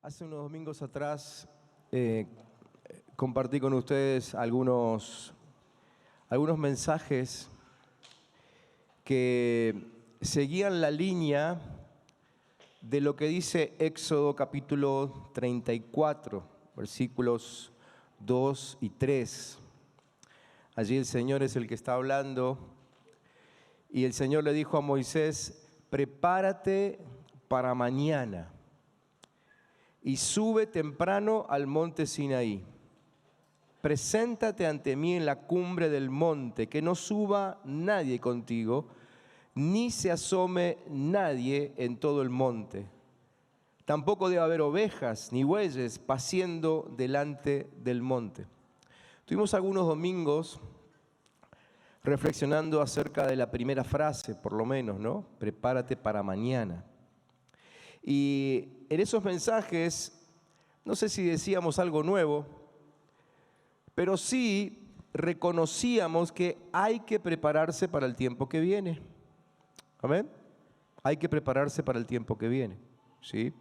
Hace unos domingos atrás compartí con ustedes algunos mensajes que seguían la línea de lo que dice Éxodo capítulo 34, versículos 2 y 3. Allí el Señor es el que está hablando y el Señor le dijo a Moisés: prepárate para mañana y sube temprano al monte Sinaí. Preséntate ante mí en la cumbre del monte, que no suba nadie contigo, ni se asome nadie en todo el monte. Tampoco debe haber ovejas ni bueyes paciendo delante del monte. Tuvimos algunos domingos reflexionando acerca de la primera frase, por lo menos, ¿no? Prepárate para mañana. Y en esos mensajes, no sé si decíamos algo nuevo, pero sí reconocíamos que hay que prepararse para el tiempo que viene. ¿Amén? Hay que prepararse para el tiempo que viene, ¿sí?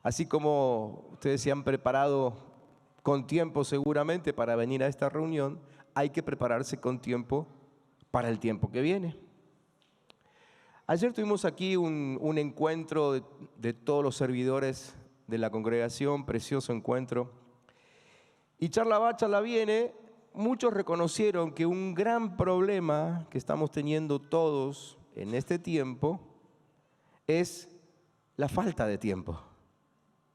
Así como ustedes se han preparado con tiempo seguramente para venir a esta reunión, hay que prepararse con tiempo para el tiempo que viene. Ayer tuvimos aquí un encuentro de todos los servidores de la congregación, precioso encuentro. Y charla va, charla viene, muchos reconocieron que un gran problema que estamos teniendo todos en este tiempo es la falta de tiempo,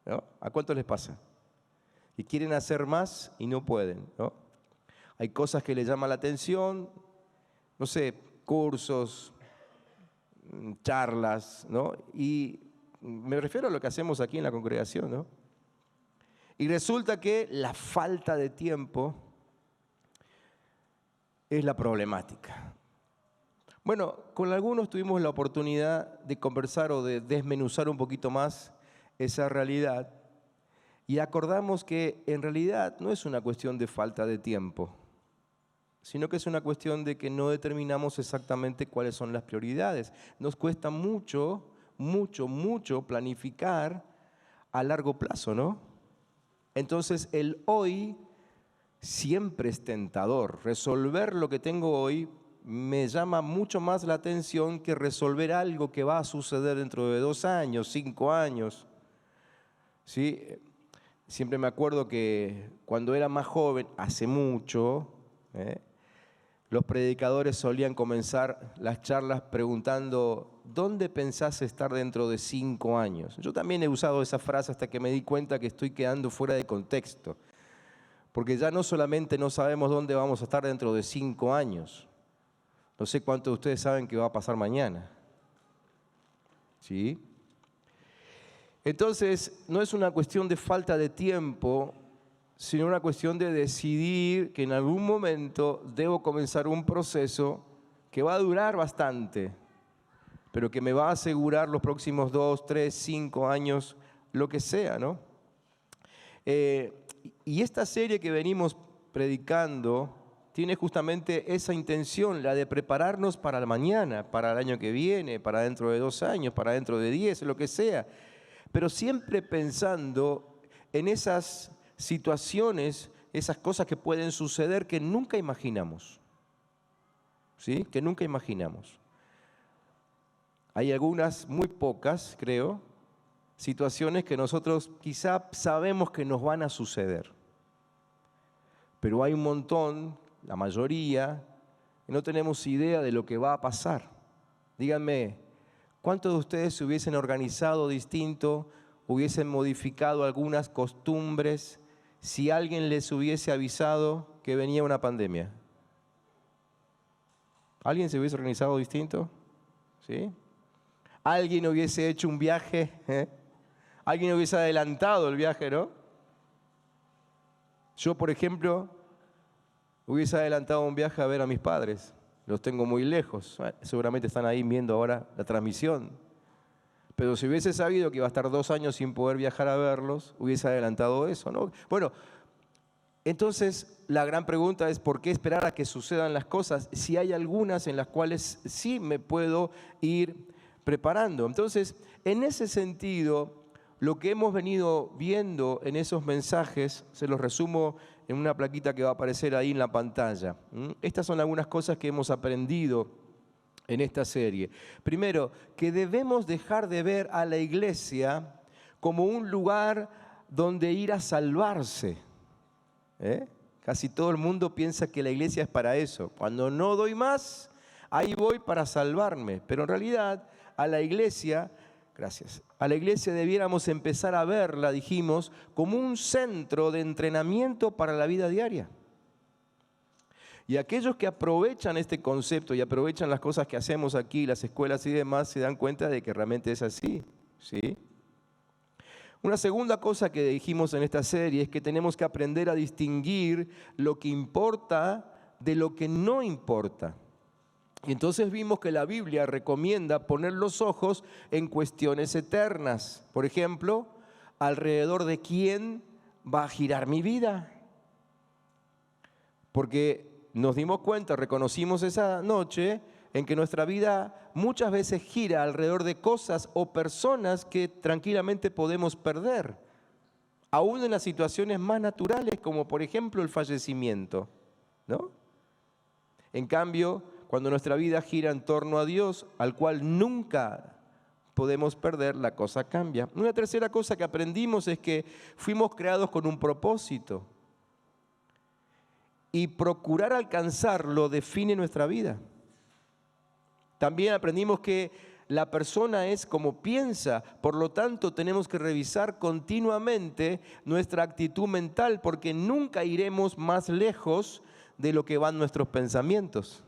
¿no? ¿A cuántos les pasa? Y quieren hacer más y no pueden, ¿no? Hay cosas que les llaman la atención, no sé, cursos, charlas, ¿no? Y me refiero a lo que hacemos aquí en la congregación, ¿no? Y resulta que la falta de tiempo es la problemática. Bueno, con algunos tuvimos la oportunidad de conversar o de desmenuzar un poquito más esa realidad y acordamos que en realidad no es una cuestión de falta de tiempo, sino que es una cuestión de que no determinamos exactamente cuáles son las prioridades. Nos cuesta mucho planificar a largo plazo, ¿no? Entonces el hoy siempre es tentador. Resolver lo que tengo hoy me llama mucho más la atención que resolver algo que va a suceder dentro de 2 años, 5 años. ¿Sí? Siempre me acuerdo que cuando era más joven, hace mucho, los predicadores solían comenzar las charlas preguntando: ¿dónde pensás estar dentro de 5 años? Yo también he usado esa frase hasta que me di cuenta que estoy quedando fuera de contexto. Porque ya no solamente no sabemos dónde vamos a estar dentro de 5 años. No sé cuántos de ustedes saben qué va a pasar mañana. ¿Sí? Entonces, no es una cuestión de falta de tiempo, sino una cuestión de decidir que en algún momento debo comenzar un proceso que va a durar bastante, pero que me va a asegurar los próximos 2, 3, 5 años, lo que sea, ¿no? Y esta serie que venimos predicando tiene justamente esa intención, la de prepararnos para el mañana, para el año que viene, para dentro de 2 años, para dentro de 10, lo que sea, pero siempre pensando en esas situaciones, esas cosas que pueden suceder que nunca imaginamos, ¿sí? Que nunca imaginamos. Hay algunas, muy pocas, creo, situaciones que nosotros quizá sabemos que nos van a suceder, pero hay un montón, la mayoría, que no tenemos idea de lo que va a pasar. Díganme, ¿cuántos de ustedes se hubiesen organizado distinto, hubiesen modificado algunas costumbres si alguien les hubiese avisado que venía una pandemia? ¿Alguien se hubiese organizado distinto? ¿Sí? ¿Alguien hubiese hecho un viaje? ¿Alguien hubiese adelantado el viaje, no? Yo, por ejemplo, hubiese adelantado un viaje a ver a mis padres. Los tengo muy lejos. Seguramente están ahí viendo ahora la transmisión. Pero si hubiese sabido que iba a estar 2 años sin poder viajar a verlos, hubiese adelantado eso, ¿no? Bueno, entonces la gran pregunta es: ¿por qué esperar a que sucedan las cosas si hay algunas en las cuales sí me puedo ir preparando? Entonces, en ese sentido, lo que hemos venido viendo en esos mensajes, se los resumo en una plaquita que va a aparecer ahí en la pantalla. Estas son algunas cosas que hemos aprendido en esta serie. Primero, que debemos dejar de ver a la iglesia como un lugar donde ir a salvarse. Casi todo el mundo piensa que la iglesia es para eso. Cuando no doy más, ahí voy para salvarme. Pero en realidad a la iglesia, a la iglesia debiéramos empezar a verla, dijimos, como un centro de entrenamiento para la vida diaria. Y aquellos que aprovechan este concepto y aprovechan las cosas que hacemos aquí, las escuelas y demás, se dan cuenta de que realmente es así, ¿sí? Una segunda cosa que dijimos en esta serie es que tenemos que aprender a distinguir lo que importa de lo que no importa. Y entonces vimos que la Biblia recomienda poner los ojos en cuestiones eternas. Por ejemplo, ¿alrededor de quién va a girar mi vida? Porque nos dimos cuenta, reconocimos esa noche en que nuestra vida muchas veces gira alrededor de cosas o personas que tranquilamente podemos perder, aún en las situaciones más naturales, como por ejemplo el fallecimiento, ¿no? En cambio, cuando nuestra vida gira en torno a Dios, al cual nunca podemos perder, la cosa cambia. Una tercera cosa que aprendimos es que fuimos creados con un propósito. Y procurar alcanzarlo define nuestra vida. También aprendimos que la persona es como piensa, por lo tanto tenemos que revisar continuamente nuestra actitud mental, porque nunca iremos más lejos de lo que van nuestros pensamientos.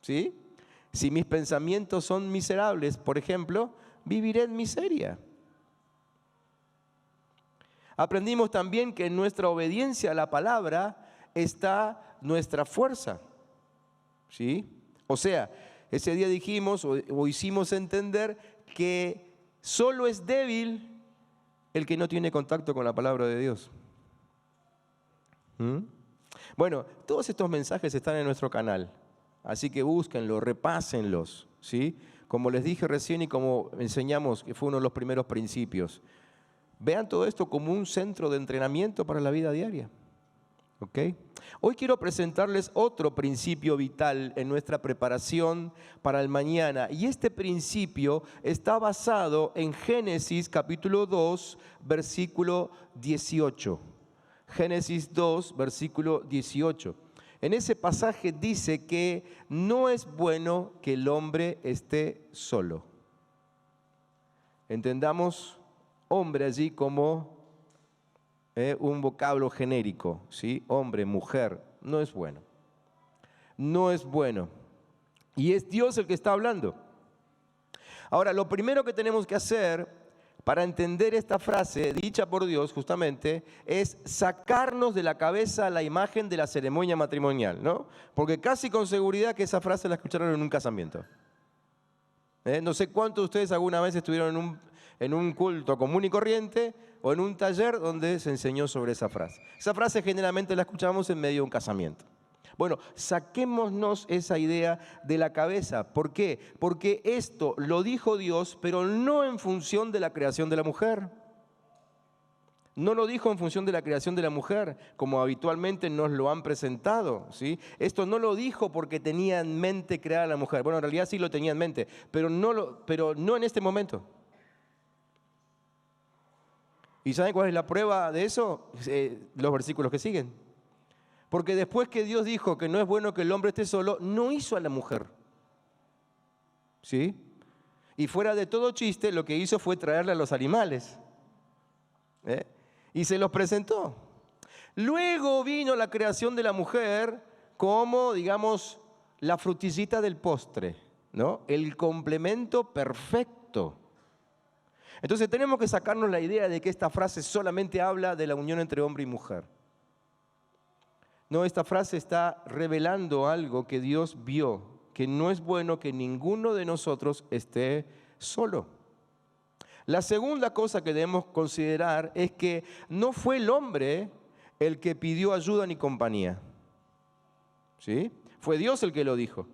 ¿Sí? Si mis pensamientos son miserables, por ejemplo, viviré en miseria. Aprendimos también que en nuestra obediencia a la palabra está nuestra fuerza, ¿sí? O sea, ese día dijimos o hicimos entender que solo es débil el que no tiene contacto con la palabra de Dios. Bueno, todos estos mensajes están en nuestro canal, así que búsquenlos, repásenlos, ¿sí? Como les dije recién y como enseñamos, que fue uno de los primeros principios. Vean todo esto como un centro de entrenamiento para la vida diaria. ¿Okay? Hoy quiero presentarles otro principio vital en nuestra preparación para el mañana. Y este principio está basado en Génesis capítulo 2, versículo 18. Génesis 2, versículo 18. En ese pasaje dice que no es bueno que el hombre esté solo. Entendamos hombre allí como un vocablo genérico, ¿sí? Hombre, mujer, no es bueno. No es bueno. Y es Dios el que está hablando. Ahora, lo primero que tenemos que hacer para entender esta frase dicha por Dios justamente es sacarnos de la cabeza la imagen de la ceremonia matrimonial, ¿no? Porque casi con seguridad que esa frase la escucharon en un casamiento. No sé cuántos de ustedes alguna vez estuvieron en un culto común y corriente o en un taller donde se enseñó sobre esa frase. Esa frase generalmente la escuchamos en medio de un casamiento. Bueno, saquémonos esa idea de la cabeza. ¿Por qué? Porque esto lo dijo Dios, pero no en función de la creación de la mujer. No lo dijo en función de la creación de la mujer, como habitualmente nos lo han presentado, ¿sí? Esto no lo dijo porque tenía en mente crear a la mujer. Bueno, en realidad sí lo tenía en mente, pero no en este momento. ¿Y saben cuál es la prueba de eso? Los versículos que siguen. Porque después que Dios dijo que no es bueno que el hombre esté solo, no hizo a la mujer. ¿Sí? Y fuera de todo chiste, lo que hizo fue traerle a los animales. Y se los presentó. Luego vino la creación de la mujer como, digamos, la frutillita del postre, ¿no? El complemento perfecto. Entonces tenemos que sacarnos la idea de que esta frase solamente habla de la unión entre hombre y mujer. No, esta frase está revelando algo que Dios vio, que no es bueno que ninguno de nosotros esté solo. La segunda cosa que debemos considerar es que no fue el hombre el que pidió ayuda ni compañía. ¿Sí? Fue Dios el que lo dijo.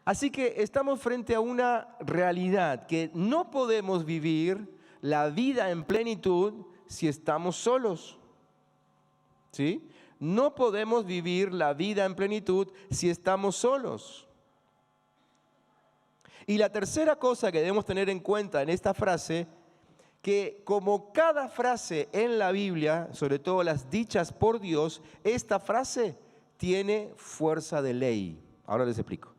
Así que estamos frente a una realidad que no podemos vivir la vida en plenitud si estamos solos. ¿Sí? No podemos vivir la vida en plenitud si estamos solos. Y la tercera cosa que debemos tener en cuenta en esta frase, que como cada frase en la Biblia, sobre todo las dichas por Dios, esta frase tiene fuerza de ley. Ahora les explico.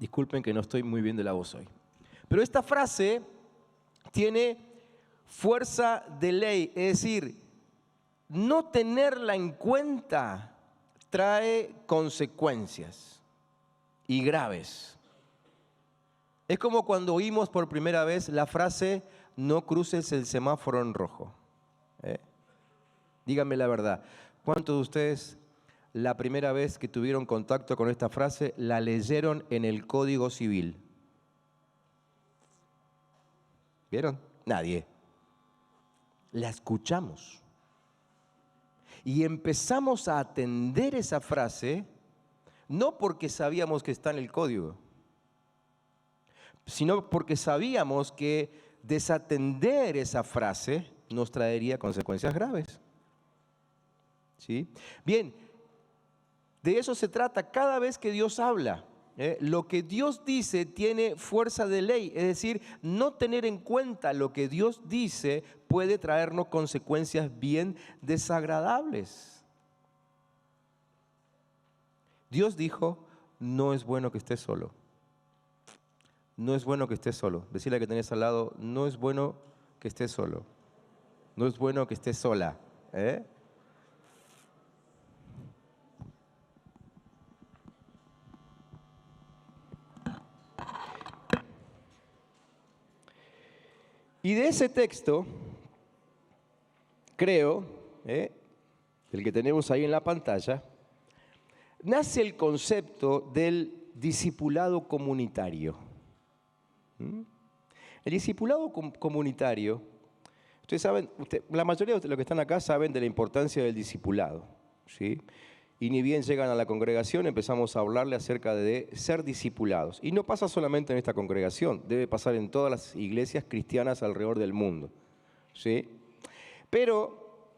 Disculpen que no estoy muy bien de la voz hoy. Pero esta frase tiene fuerza de ley, es decir, no tenerla en cuenta trae consecuencias y graves. Es como cuando oímos por primera vez la frase, no cruces el semáforo en rojo. Díganme la verdad, ¿cuántos de ustedes la primera vez que tuvieron contacto con esta frase la leyeron en el Código Civil? ¿Vieron? Nadie. La escuchamos. Y empezamos a atender esa frase, no porque sabíamos que está en el código, sino porque sabíamos que desatender esa frase nos traería consecuencias graves. ¿Sí? Bien, de eso se trata cada vez que Dios habla. Lo que Dios dice tiene fuerza de ley, es decir, no tener en cuenta lo que Dios dice puede traernos consecuencias bien desagradables. Dios dijo, no es bueno que estés solo. No es bueno que estés solo. Decirle que tenés al lado, no es bueno que estés solo. No es bueno que estés sola. Y de ese texto, creo, el que tenemos ahí en la pantalla, nace el concepto del discipulado comunitario. El discipulado comunitario, ustedes saben, la mayoría de los que están acá saben de la importancia del discipulado, ¿sí? Y ni bien llegan a la congregación empezamos a hablarle acerca de ser discipulados. Y no pasa solamente en esta congregación, debe pasar en todas las iglesias cristianas alrededor del mundo, ¿sí? Pero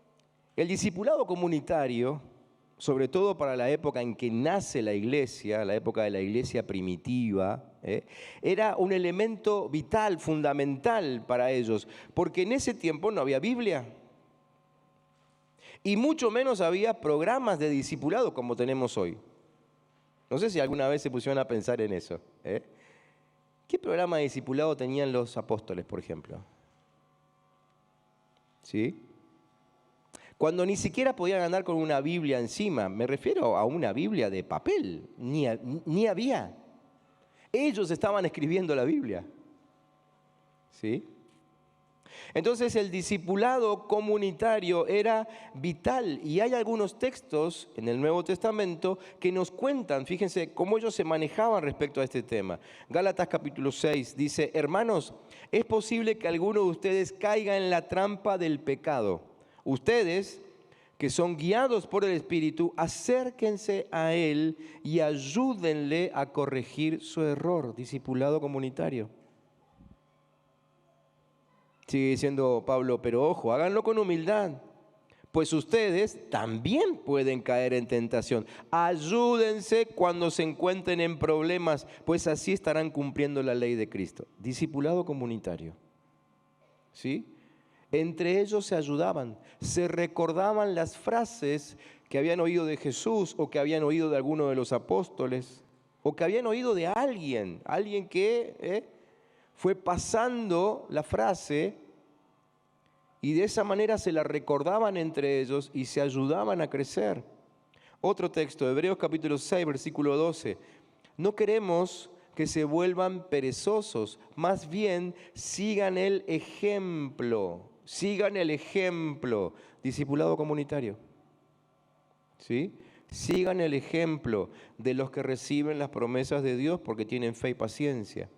el discipulado comunitario, sobre todo para la época en que nace la iglesia, la época de la iglesia primitiva, era un elemento vital, fundamental para ellos, porque en ese tiempo no había Biblia. Y mucho menos había programas de discipulado como tenemos hoy. No sé si alguna vez se pusieron a pensar en eso. ¿Qué programa de discipulado tenían los apóstoles, por ejemplo? ¿Sí? Cuando ni siquiera podían andar con una Biblia encima, me refiero a una Biblia de papel, ni había. Ellos estaban escribiendo la Biblia. ¿Sí? Entonces el discipulado comunitario era vital y hay algunos textos en el Nuevo Testamento que nos cuentan, fíjense, cómo ellos se manejaban respecto a este tema. Gálatas capítulo 6 dice, hermanos, es posible que alguno de ustedes caiga en la trampa del pecado. Ustedes, que son guiados por el Espíritu, acérquense a Él y ayúdenle a corregir su error. Discipulado comunitario. Sigue diciendo Pablo, pero ojo, háganlo con humildad, pues ustedes también pueden caer en tentación. Ayúdense cuando se encuentren en problemas, pues así estarán cumpliendo la ley de Cristo. Discipulado comunitario. ¿Sí? Entre ellos se ayudaban, se recordaban las frases que habían oído de Jesús o que habían oído de alguno de los apóstoles o que habían oído de alguien que fue pasando la frase y de esa manera se la recordaban entre ellos y se ayudaban a crecer. Otro texto, Hebreos capítulo 6, versículo 12. No queremos que se vuelvan perezosos, más bien sigan el ejemplo. Sigan el ejemplo. Discipulado comunitario. ¿Sí? Sigan el ejemplo de los que reciben las promesas de Dios porque tienen fe y paciencia.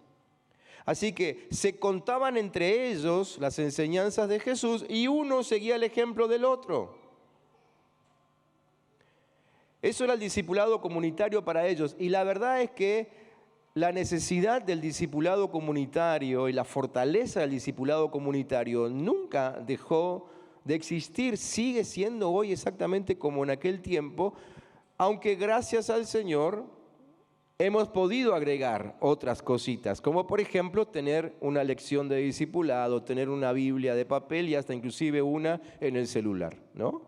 Así que se contaban entre ellos las enseñanzas de Jesús y uno seguía el ejemplo del otro. Eso era el discipulado comunitario para ellos. Y la verdad es que la necesidad del discipulado comunitario y la fortaleza del discipulado comunitario nunca dejó de existir, sigue siendo hoy exactamente como en aquel tiempo, aunque gracias al Señor hemos podido agregar otras cositas, como por ejemplo tener una lección de discipulado, tener una Biblia de papel y hasta inclusive una en el celular, ¿no?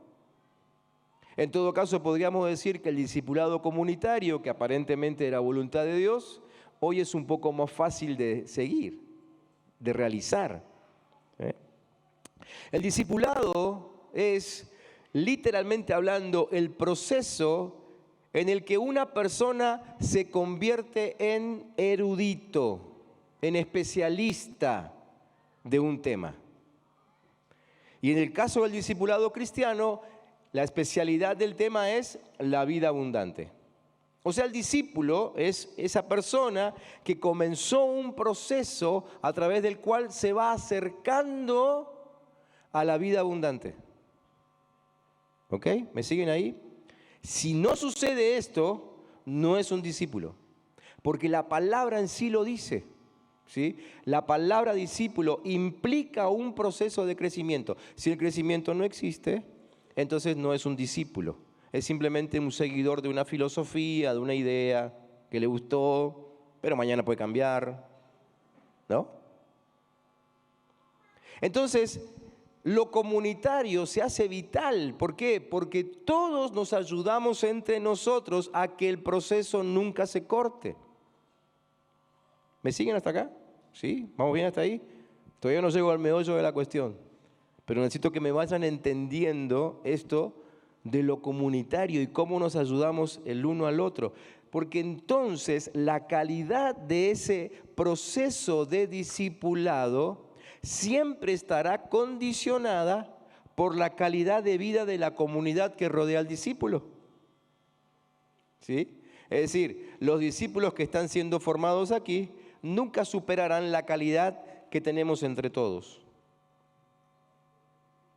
En todo caso, podríamos decir que el discipulado comunitario, que aparentemente era voluntad de Dios, hoy es un poco más fácil de seguir, de realizar. El discipulado es, literalmente hablando, el proceso en el que una persona se convierte en erudito, en especialista de un tema. Y en el caso del discipulado cristiano, la especialidad del tema es la vida abundante. O sea, el discípulo es esa persona que comenzó un proceso a través del cual se va acercando a la vida abundante. ¿Ok? ¿Me siguen ahí? Si no sucede esto, no es un discípulo, porque la palabra en sí lo dice, ¿sí? La palabra discípulo implica un proceso de crecimiento. Si el crecimiento no existe, entonces no es un discípulo, es simplemente un seguidor de una filosofía, de una idea que le gustó, pero mañana puede cambiar, ¿no? Entonces, lo comunitario se hace vital. ¿Por qué? Porque todos nos ayudamos entre nosotros a que el proceso nunca se corte. ¿Me siguen hasta acá? ¿Sí? ¿Vamos bien hasta ahí? Todavía no llego al meollo de la cuestión, pero necesito que me vayan entendiendo esto de lo comunitario y cómo nos ayudamos el uno al otro. Porque entonces la calidad de ese proceso de discipulado siempre estará condicionada por la calidad de vida de la comunidad que rodea al discípulo. ¿Sí? Es decir, los discípulos que están siendo formados aquí nunca superarán la calidad que tenemos entre todos.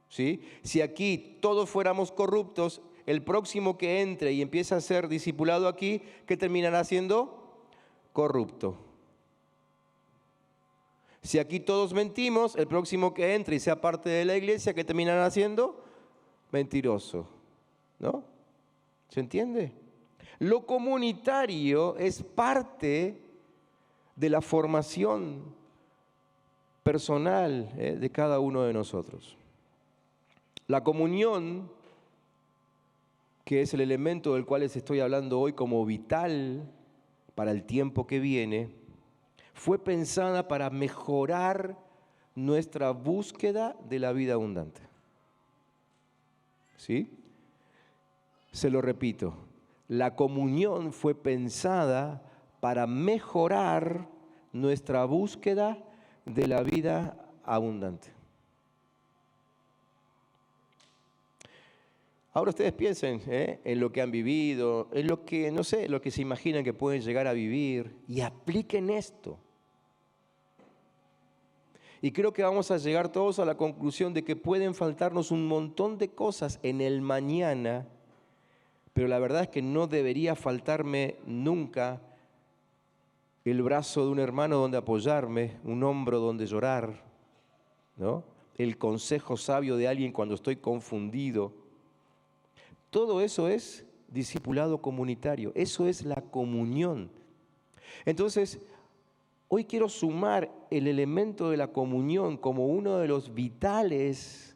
¿Sí? Si aquí todos fuéramos corruptos, el próximo que entre y empiece a ser discipulado aquí, ¿qué terminará siendo? Corrupto. Si aquí todos mentimos, el próximo que entre y sea parte de la iglesia, ¿qué terminará haciendo? Mentiroso. ¿No? ¿Se entiende? Lo comunitario es parte de la formación personal de cada uno de nosotros. La comunión, que es el elemento del cual les estoy hablando hoy como vital para el tiempo que viene, fue pensada para mejorar nuestra búsqueda de la vida abundante. ¿Sí? Se lo repito, la comunión fue pensada para mejorar nuestra búsqueda de la vida abundante. Ahora ustedes piensen en lo que han vivido, en lo que, no sé, lo que se imaginan que pueden llegar a vivir y apliquen esto. Y creo que vamos a llegar todos a la conclusión de que pueden faltarnos un montón de cosas en el mañana, pero la verdad es que no debería faltarme nunca el brazo de un hermano donde apoyarme, un hombro donde llorar, ¿no? El consejo sabio de alguien cuando estoy confundido. Todo eso es discipulado comunitario, eso es la comunión. Entonces, hoy quiero sumar el elemento de la comunión como uno de los vitales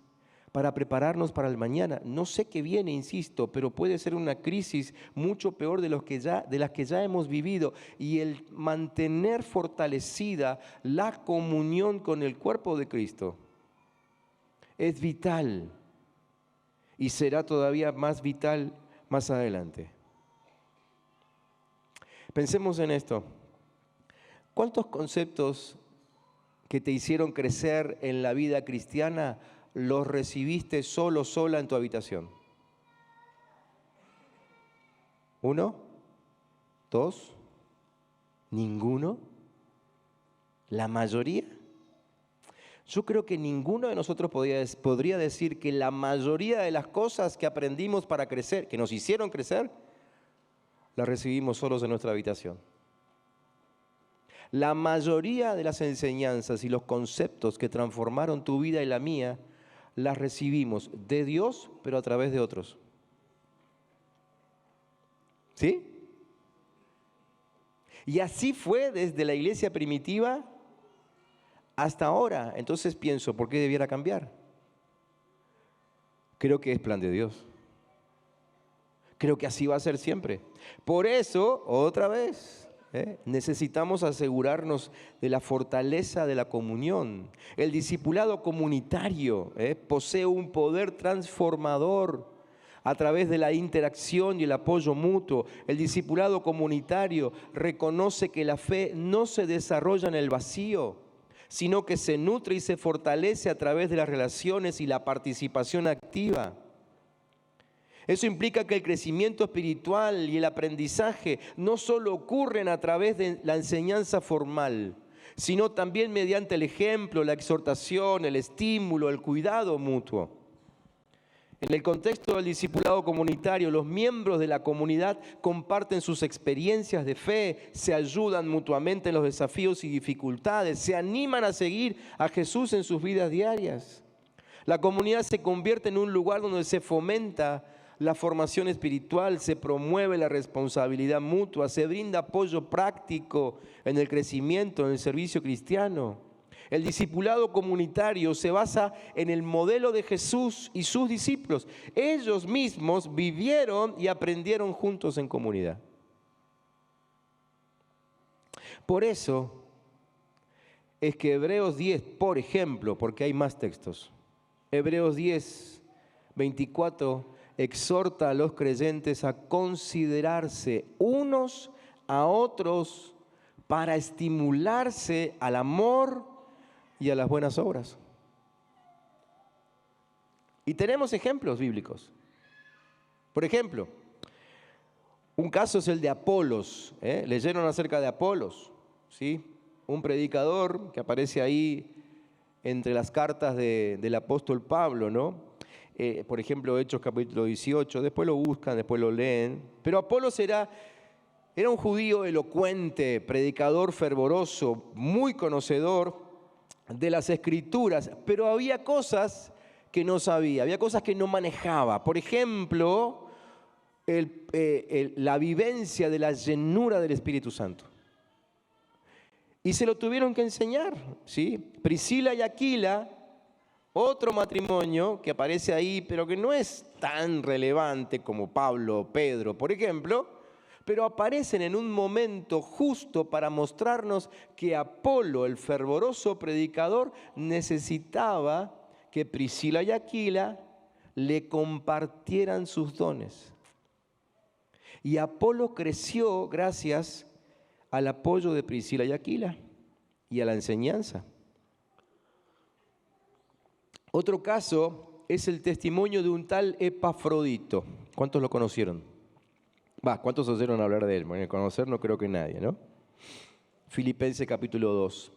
para prepararnos para el mañana. No sé qué viene, insisto, pero puede ser una crisis mucho peor de las que ya hemos vivido. Y el mantener fortalecida la comunión con el cuerpo de Cristo es vital. Y será todavía más vital más adelante. Pensemos en esto. ¿Cuántos conceptos que te hicieron crecer en la vida cristiana los recibiste sola en tu habitación? ¿Uno? ¿Dos? ¿Ninguno? ¿La mayoría? Yo creo que ninguno de nosotros podría decir que la mayoría de las cosas que aprendimos para crecer, que nos hicieron crecer, las recibimos solos en nuestra habitación. La mayoría de las enseñanzas y los conceptos que transformaron tu vida y la mía, las recibimos de Dios, pero a través de otros. ¿Sí? Y así fue desde la iglesia primitiva hasta ahora. Entonces pienso, ¿por qué debiera cambiar? Creo que es plan de Dios. Creo que así va a ser siempre. Por eso, otra vez, necesitamos asegurarnos de la fortaleza de la comunión. El discipulado comunitario posee un poder transformador a través de la interacción y el apoyo mutuo. El discipulado comunitario reconoce que la fe no se desarrolla en el vacío, sino que se nutre y se fortalece a través de las relaciones y la participación activa. Eso implica que el crecimiento espiritual y el aprendizaje no solo ocurren a través de la enseñanza formal, sino también mediante el ejemplo, la exhortación, el estímulo, el cuidado mutuo. En el contexto del discipulado comunitario, los miembros de la comunidad comparten sus experiencias de fe, se ayudan mutuamente en los desafíos y dificultades, se animan a seguir a Jesús en sus vidas diarias. La comunidad se convierte en un lugar donde se fomenta la formación espiritual, se promueve la responsabilidad mutua, se brinda apoyo práctico en el crecimiento, en el servicio cristiano. El discipulado comunitario se basa en el modelo de Jesús y sus discípulos. Ellos mismos vivieron y aprendieron juntos en comunidad. Por eso es que Hebreos 10, por ejemplo, porque hay más textos, Hebreos 10, 24, exhorta a los creyentes a considerarse unos a otros para estimularse al amor y a las buenas obras. Y tenemos ejemplos bíblicos. Por ejemplo, un caso es el de Apolos. Leyeron acerca de Apolos, ¿sí? Un predicador que aparece ahí entre las cartas del apóstol Pablo, ¿no? Por ejemplo, Hechos capítulo 18, después lo buscan, después lo leen. Pero Apolos era un judío elocuente, predicador fervoroso, muy conocedor de las Escrituras, pero había cosas que no sabía, había cosas que no manejaba. Por ejemplo, la vivencia de la llenura del Espíritu Santo. Y se lo tuvieron que enseñar, ¿sí? Priscila y Aquila, otro matrimonio que aparece ahí, pero que no es tan relevante como Pablo o Pedro, por ejemplo, pero aparecen en un momento justo para mostrarnos que Apolo, el fervoroso predicador, necesitaba que Priscila y Aquila le compartieran sus dones. Y Apolo creció gracias al apoyo de Priscila y Aquila y a la enseñanza. Otro caso es el testimonio de un tal Epafrodito. ¿Cuántos lo conocieron? ¿Cuántos oyeron hablar de él? Bueno, conocer no creo que nadie, ¿no? Filipenses capítulo 2.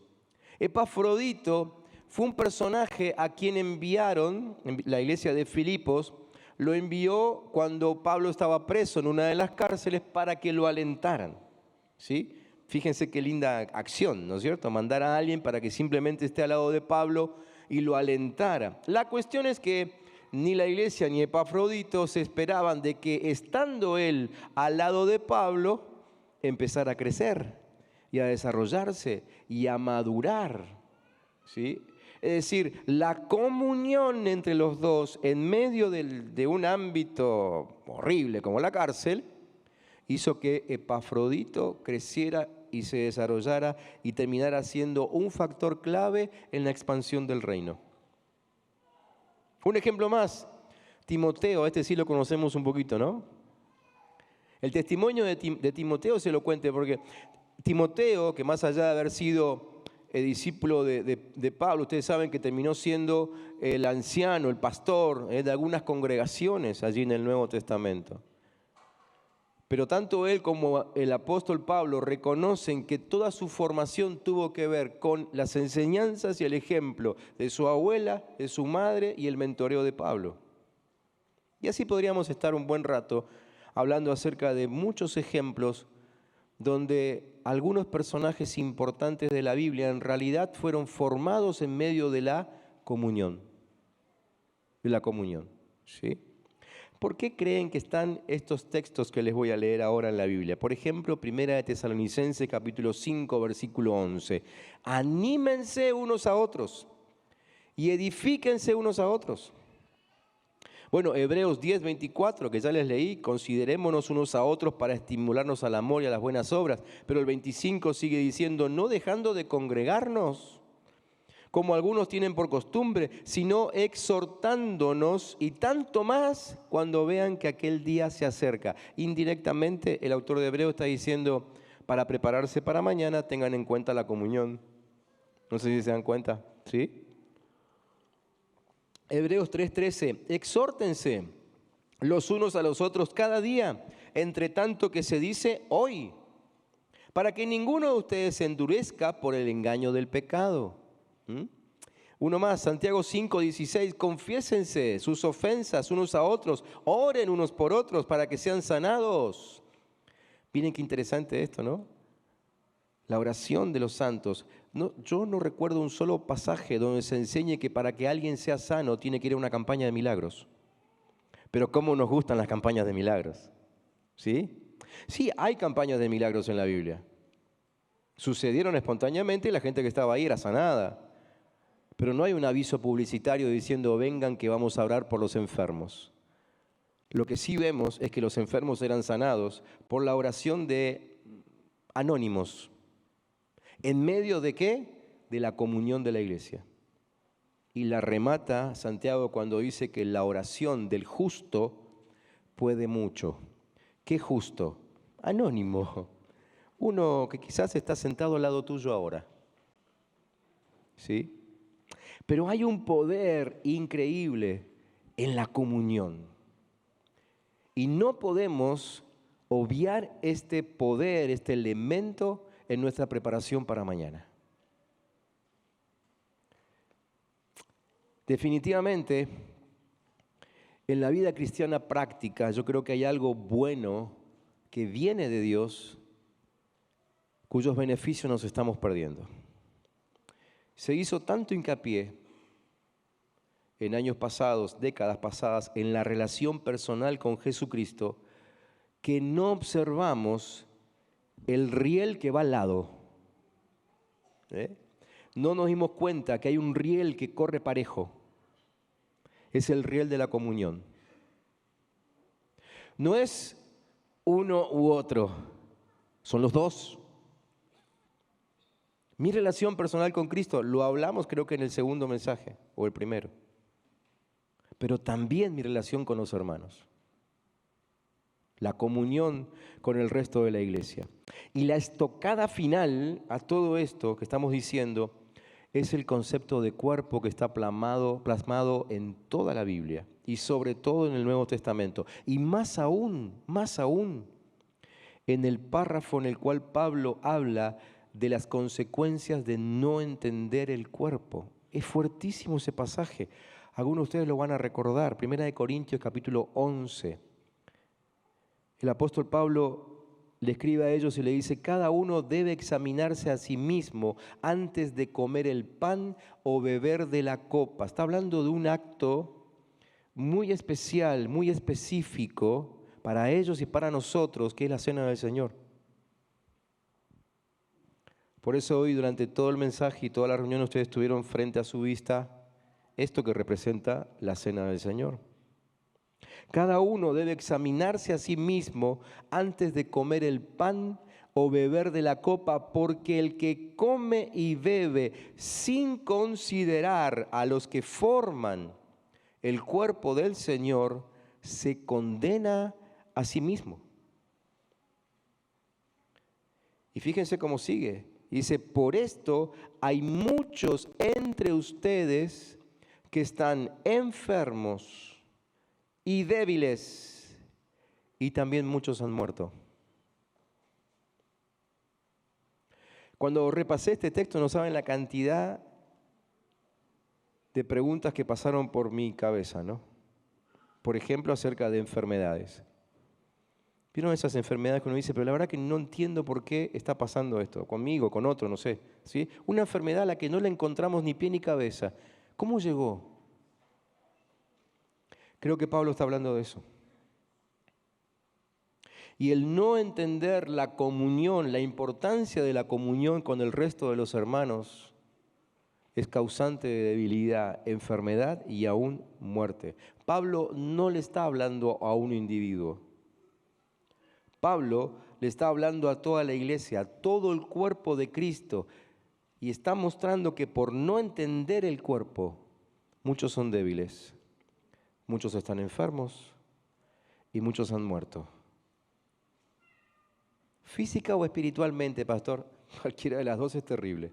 Epafrodito fue un personaje a quien enviaron, en la iglesia de Filipos, lo envió cuando Pablo estaba preso en una de las cárceles para que lo alentaran, ¿sí? Fíjense qué linda acción, ¿no es cierto? Mandar a alguien para que simplemente esté al lado de Pablo y lo alentara. La cuestión es que ni la iglesia ni Epafrodito se esperaban de que, estando él al lado de Pablo, empezara a crecer y a desarrollarse y a madurar, ¿sí? Es decir, la comunión entre los dos en medio de un ámbito horrible como la cárcel hizo que Epafrodito creciera y se desarrollara y terminara siendo un factor clave en la expansión del reino. Un ejemplo más, Timoteo, este sí lo conocemos un poquito, ¿no? El testimonio de Timoteo es elocuente porque Timoteo, que más allá de haber sido discípulo de Pablo, ustedes saben que terminó siendo el anciano, el pastor de algunas congregaciones allí en el Nuevo Testamento. Pero tanto él como el apóstol Pablo reconocen que toda su formación tuvo que ver con las enseñanzas y el ejemplo de su abuela, de su madre y el mentoreo de Pablo. Y así podríamos estar un buen rato hablando acerca de muchos ejemplos donde algunos personajes importantes de la Biblia en realidad fueron formados en medio de la comunión. De la comunión, ¿sí? ¿Por qué creen que están estos textos que les voy a leer ahora en la Biblia? Por ejemplo, Primera de Tesalonicenses, capítulo 5, versículo 11. Anímense unos a otros y edifíquense unos a otros. Bueno, Hebreos 10, 24, que ya les leí, considerémonos unos a otros para estimularnos al amor y a las buenas obras. Pero el 25 sigue diciendo, no dejando de congregarnos, como algunos tienen por costumbre, sino exhortándonos, y tanto más cuando vean que aquel día se acerca. Indirectamente, el autor de Hebreos está diciendo, para prepararse para mañana, tengan en cuenta la comunión. No sé si se dan cuenta, ¿sí? Hebreos 3:13, exhórtense los unos a los otros cada día, entre tanto que se dice hoy, para que ninguno de ustedes se endurezca por el engaño del pecado. Uno más, Santiago 5:16, confiésense sus ofensas unos a otros, oren unos por otros para que sean sanados. Miren qué interesante esto, ¿no? La oración de los santos. No, yo no recuerdo un solo pasaje donde se enseñe que para que alguien sea sano tiene que ir a una campaña de milagros. Pero ¿cómo nos gustan las campañas de milagros? ¿Sí? Sí, hay campañas de milagros en la Biblia. Sucedieron espontáneamente y la gente que estaba ahí era sanada. Pero no hay un aviso publicitario diciendo vengan que vamos a orar por los enfermos. Lo que sí vemos es que los enfermos eran sanados por la oración de anónimos. ¿En medio de qué? De la comunión de la iglesia. Y la remata Santiago cuando dice que la oración del justo puede mucho. ¿Qué justo? Anónimo. Uno que quizás está sentado al lado tuyo ahora. ¿Sí? Pero hay un poder increíble en la comunión. Y no podemos obviar este poder, este elemento en nuestra preparación para mañana. Definitivamente, en la vida cristiana práctica, yo creo que hay algo bueno que viene de Dios, cuyos beneficios nos estamos perdiendo. Se hizo tanto hincapié en años pasados, décadas pasadas, en la relación personal con Jesucristo, que no observamos el riel que va al lado. No nos dimos cuenta que hay un riel que corre parejo. Es el riel de la comunión. No es uno u otro, son los dos. Mi relación personal con Cristo, lo hablamos creo que en el segundo mensaje, o el primero. Pero también mi relación con los hermanos. La comunión con el resto de la iglesia. Y la estocada final a todo esto que estamos diciendo es el concepto de cuerpo que está plasmado en toda la Biblia y sobre todo en el Nuevo Testamento. Y más aún, en el párrafo en el cual Pablo habla de las consecuencias de no entender el cuerpo. Es fuertísimo ese pasaje. Algunos de ustedes lo van a recordar. Primera de Corintios capítulo 11. El apóstol Pablo le escribe a ellos y le dice, cada uno debe examinarse a sí mismo antes de comer el pan o beber de la copa. Está hablando de un acto muy especial, muy específico para ellos y para nosotros, que es la cena del Señor. Por eso hoy durante todo el mensaje y toda la reunión ustedes tuvieron frente a su vista esto que representa la cena del Señor. Cada uno debe examinarse a sí mismo antes de comer el pan o beber de la copa, porque el que come y bebe sin considerar a los que forman el cuerpo del Señor, se condena a sí mismo. Y fíjense cómo sigue. Dice, por esto hay muchos entre ustedes que están enfermos y débiles, y también muchos han muerto. Cuando repasé este texto, no saben la cantidad de preguntas que pasaron por mi cabeza, ¿no? Por ejemplo, acerca de enfermedades. ¿Vieron esas enfermedades que uno dice, pero la verdad que no entiendo por qué está pasando esto, conmigo, con otro, no sé, ¿sí? Una enfermedad a la que no le encontramos ni pie ni cabeza. ¿Cómo llegó? Creo que Pablo está hablando de eso. Y el no entender la comunión, la importancia de la comunión con el resto de los hermanos, es causante de debilidad, enfermedad y aún muerte. Pablo no le está hablando a un individuo. Pablo le está hablando a toda la iglesia, a todo el cuerpo de Cristo, y está mostrando que por no entender el cuerpo, muchos son débiles, muchos están enfermos y muchos han muerto. Física o espiritualmente, pastor, cualquiera de las dos es terrible.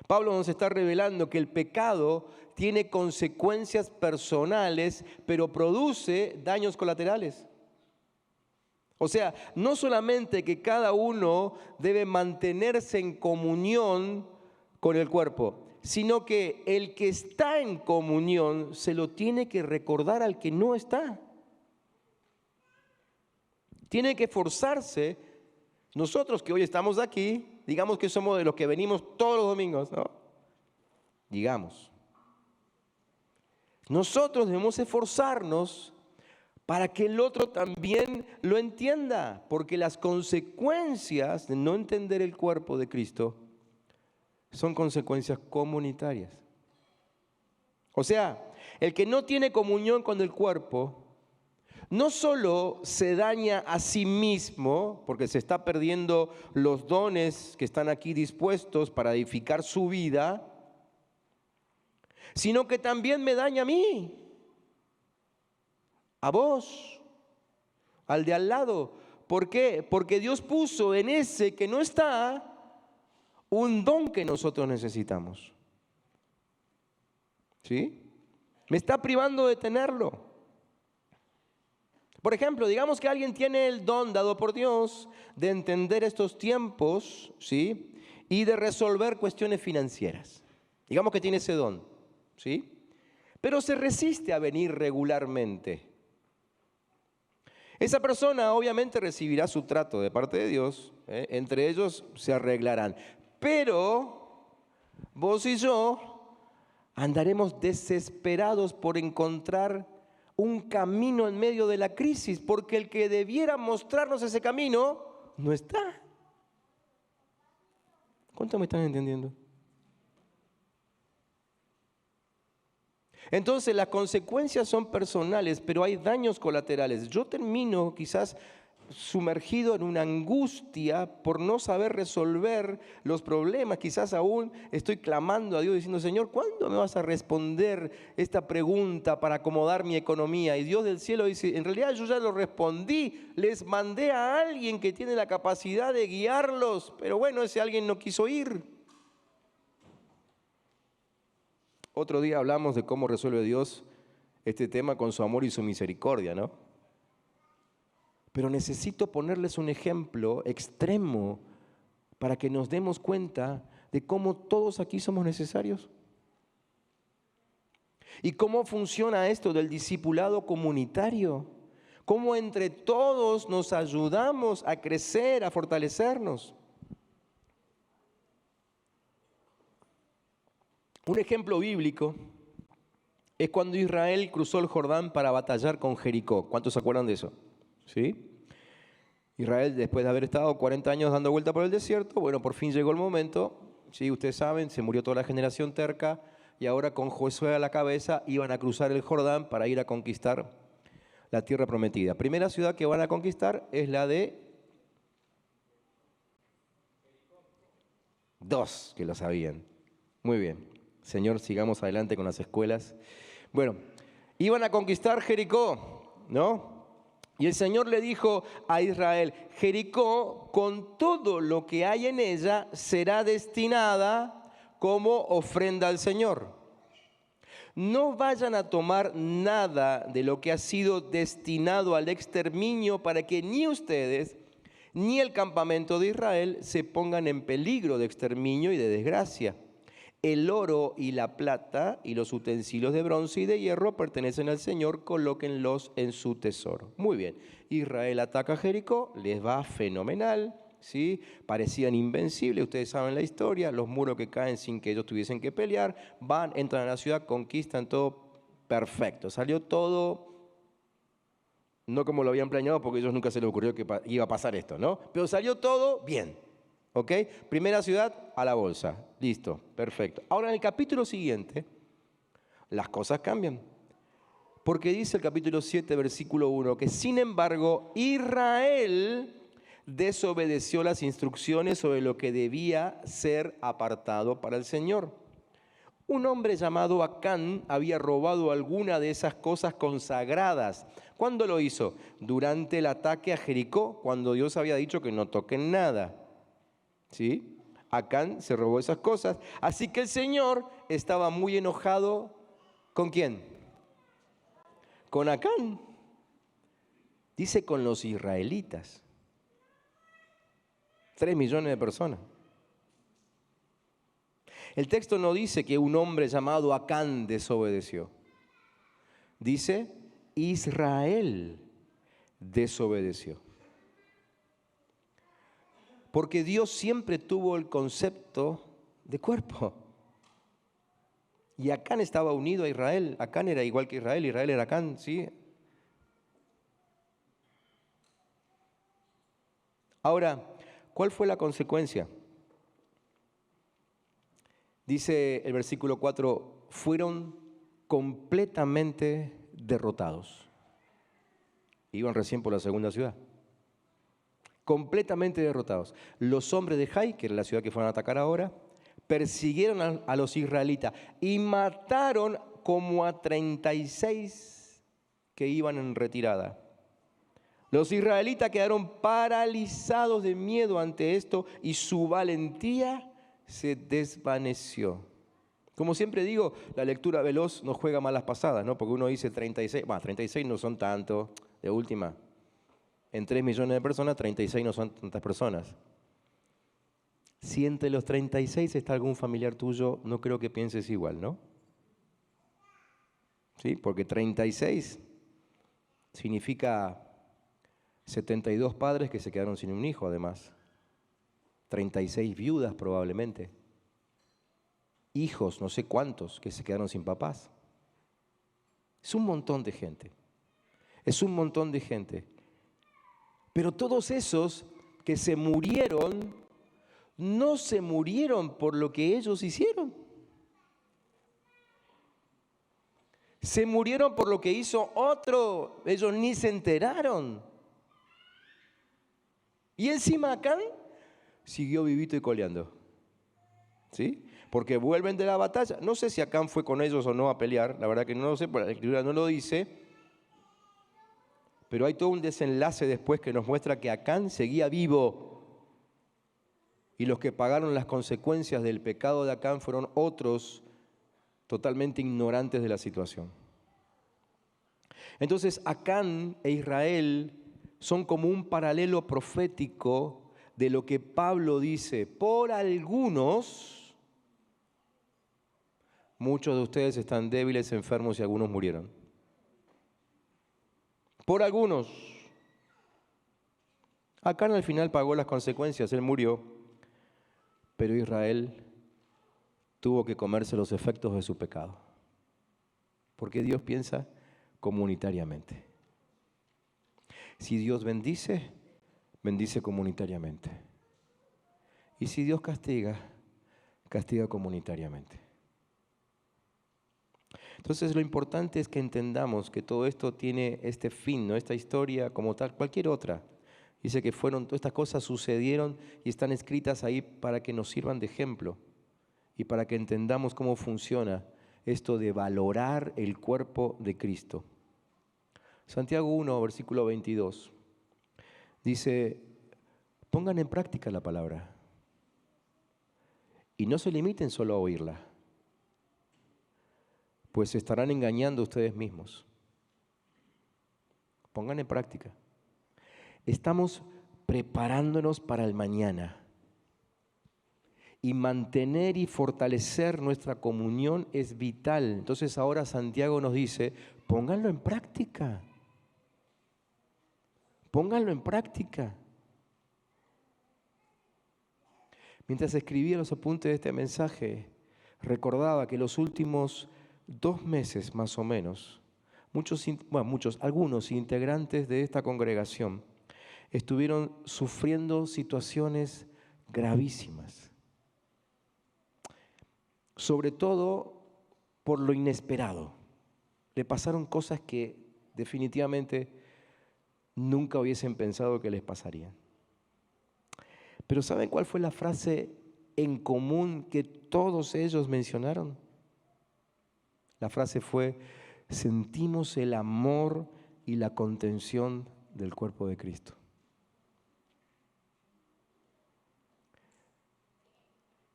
Pablo nos está revelando que el pecado tiene consecuencias personales, pero produce daños colaterales. O sea, no solamente que cada uno debe mantenerse en comunión con el cuerpo, sino que el que está en comunión se lo tiene que recordar al que no está. Tiene que forzarse. Nosotros que hoy estamos aquí, digamos que somos de los que venimos todos los domingos, ¿no? Digamos. Nosotros debemos esforzarnos para que el otro también lo entienda, porque las consecuencias de no entender el cuerpo de Cristo son consecuencias comunitarias. O sea, el que no tiene comunión con el cuerpo no solo se daña a sí mismo, porque se está perdiendo los dones que están aquí dispuestos para edificar su vida, sino que también me daña a mí, a vos, al de al lado. ¿Por qué? Porque Dios puso en ese que no está un don que nosotros necesitamos. ¿Sí? Me está privando de tenerlo. Por ejemplo, digamos que alguien tiene el don dado por Dios de entender estos tiempos, ¿sí? Y de resolver cuestiones financieras. Digamos que tiene ese don, ¿sí? Pero se resiste a venir regularmente. Esa persona obviamente recibirá su trato de parte de Dios, entre ellos se arreglarán. Pero vos y yo andaremos desesperados por encontrar un camino en medio de la crisis, porque el que debiera mostrarnos ese camino no está. ¿Cuánto me están entendiendo? Entonces las consecuencias son personales, pero hay daños colaterales. Yo termino quizás sumergido en una angustia por no saber resolver los problemas. Quizás aún estoy clamando a Dios diciendo, Señor, ¿cuándo me vas a responder esta pregunta para acomodar mi economía? Y Dios del cielo dice, en realidad yo ya lo respondí, les mandé a alguien que tiene la capacidad de guiarlos, pero bueno, ese alguien no quiso ir. Otro día hablamos de cómo resuelve Dios este tema con su amor y su misericordia, ¿no? Pero necesito ponerles un ejemplo extremo para que nos demos cuenta de cómo todos aquí somos necesarios. ¿Y cómo funciona esto del discipulado comunitario? ¿Cómo entre todos nos ayudamos a crecer, a fortalecernos? Un ejemplo bíblico es cuando Israel cruzó el Jordán para batallar con Jericó. ¿Cuántos se acuerdan de eso? ¿Sí? Israel, después de haber estado 40 años dando vuelta por el desierto, bueno, por fin llegó el momento. Sí, ustedes saben, se murió toda la generación terca y ahora con Josué a la cabeza iban a cruzar el Jordán para ir a conquistar la tierra prometida. Primera ciudad que van a conquistar es la de... Dos, que lo sabían. Muy bien. Señor, sigamos adelante con las escuelas. Bueno, iban a conquistar Jericó, ¿no? Y el Señor le dijo a Israel, Jericó, con todo lo que hay en ella, será destinada como ofrenda al Señor. No vayan a tomar nada de lo que ha sido destinado al exterminio para que ni ustedes ni el campamento de Israel se pongan en peligro de exterminio y de desgracia. El oro y la plata y los utensilios de bronce y de hierro pertenecen al Señor, colóquenlos en su tesoro. Muy bien, Israel ataca a Jericó, les va fenomenal, ¿sí? Parecían invencibles, ustedes saben la historia, los muros que caen sin que ellos tuviesen que pelear, van, entran a la ciudad, conquistan todo perfecto. Salió todo, no como lo habían planeado, porque a ellos nunca se les ocurrió que iba a pasar esto, ¿no? Pero salió todo bien. ¿Ok? Primera ciudad, a la bolsa. Listo, perfecto. Ahora en el capítulo siguiente, las cosas cambian. Porque dice el capítulo 7, versículo 1, que sin embargo Israel desobedeció las instrucciones sobre lo que debía ser apartado para el Señor. Un hombre llamado Acán había robado alguna de esas cosas consagradas. ¿Cuándo lo hizo? Durante el ataque a Jericó, cuando Dios había dicho que no toquen nada. ¿Sí? Acán se robó esas cosas. Así que el Señor estaba muy enojado. ¿Con quién? Con Acán. Dice con los israelitas. 3 millones de personas. El texto no dice que un hombre llamado Acán desobedeció. Dice Israel desobedeció. Porque Dios siempre tuvo el concepto de cuerpo. Y Acán estaba unido a Israel. Acán era igual que Israel. Israel era Acán, ¿sí? Ahora, ¿cuál fue la consecuencia? Dice el versículo 4, fueron completamente derrotados. Iban recién por la segunda ciudad. Completamente derrotados. Los hombres de Jai, que era la ciudad que fueron a atacar ahora, persiguieron a los israelitas y mataron como a 36 que iban en retirada. Los israelitas quedaron paralizados de miedo ante esto y su valentía se desvaneció. Como siempre digo, la lectura veloz nos juega malas pasadas, ¿no? Porque uno dice 36, 36 no son tanto, de última. En 3 millones de personas, 36 no son tantas personas. Si entre los 36 está algún familiar tuyo, no creo que pienses igual, ¿no? ¿Sí? Porque 36 significa 72 padres que se quedaron sin un hijo, además. 36 viudas probablemente. Hijos, no sé cuántos, que se quedaron sin papás. Es un montón de gente. Es un montón de gente. Pero todos esos que se murieron, no se murieron por lo que ellos hicieron. Se murieron por lo que hizo otro. Ellos ni se enteraron. Y encima Acán siguió vivito y coleando. ¿Sí? Porque vuelven de la batalla. No sé si Acán fue con ellos o no a pelear. La verdad que no lo sé, porque la Escritura no lo dice. Pero hay todo un desenlace después que nos muestra que Acán seguía vivo. Y los que pagaron las consecuencias del pecado de Acán fueron otros totalmente ignorantes de la situación. Entonces Acán e Israel son como un paralelo profético de lo que Pablo dice. Por algunos, muchos de ustedes están débiles, enfermos y algunos murieron. Por algunos. Acán al final pagó las consecuencias, él murió, pero Israel tuvo que comerse los efectos de su pecado. Porque Dios piensa comunitariamente. Si Dios bendice, bendice comunitariamente. Y si Dios castiga, castiga comunitariamente. Entonces lo importante es que entendamos que todo esto tiene este fin, ¿no? Esta historia como tal, cualquier otra. Dice que todas estas cosas sucedieron y están escritas ahí para que nos sirvan de ejemplo y para que entendamos cómo funciona esto de valorar el cuerpo de Cristo. Santiago 1, versículo 22, dice, pongan en práctica la palabra y no se limiten solo a oírla, pues se estarán engañando ustedes mismos. Pongan en práctica. Estamos preparándonos para el mañana. Y mantener y fortalecer nuestra comunión es vital. Entonces ahora Santiago nos dice, pónganlo en práctica. Pónganlo en práctica. Mientras escribía los apuntes de este mensaje, recordaba que los últimos 2 meses más o menos, algunos integrantes de esta congregación estuvieron sufriendo situaciones gravísimas. Sobre todo por lo inesperado. Le pasaron cosas que definitivamente nunca hubiesen pensado que les pasarían. Pero ¿saben cuál fue la frase en común que todos ellos mencionaron? La frase fue, sentimos el amor y la contención del cuerpo de Cristo.